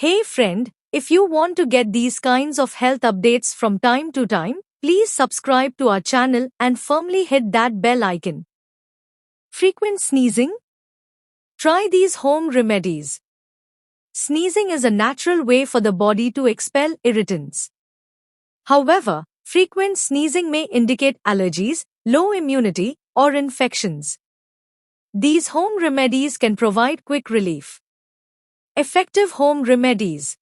Hey friend, if you want to get these kinds of health updates from time to time, please subscribe to our channel and firmly hit that bell icon. Frequent sneezing? Try these home remedies. Sneezing is a natural way for the body to expel irritants. However, frequent sneezing may indicate allergies, low immunity, or infections. These home remedies can provide quick relief. Effective home remedies.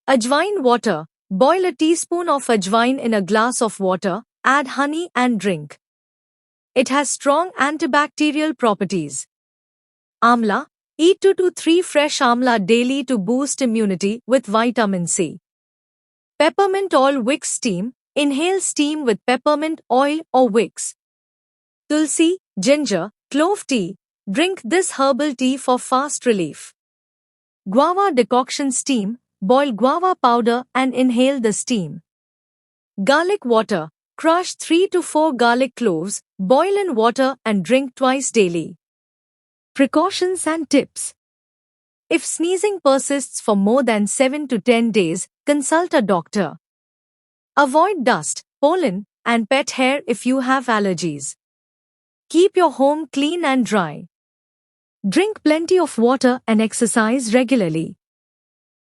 Ajwain water. Boil a teaspoon of ajwain in a glass of water, add honey and drink. It has strong antibacterial properties. Amla. Eat 2 to 3 fresh amla daily to boost immunity with vitamin C. Peppermint oil wicks steam. Inhale steam with peppermint oil or wicks. Tulsi, ginger, clove tea. Drink this herbal tea for fast relief. Guava decoction steam. Boil guava powder and inhale the steam. Garlic water. Crush 3 to 4 garlic cloves, boil in water and drink twice daily. Precautions and tips. If sneezing persists for more than 7 to 10 days, consult a doctor. Avoid dust, pollen, and pet hair if you have allergies. Keep your home clean and dry. Drink plenty of water and exercise regularly.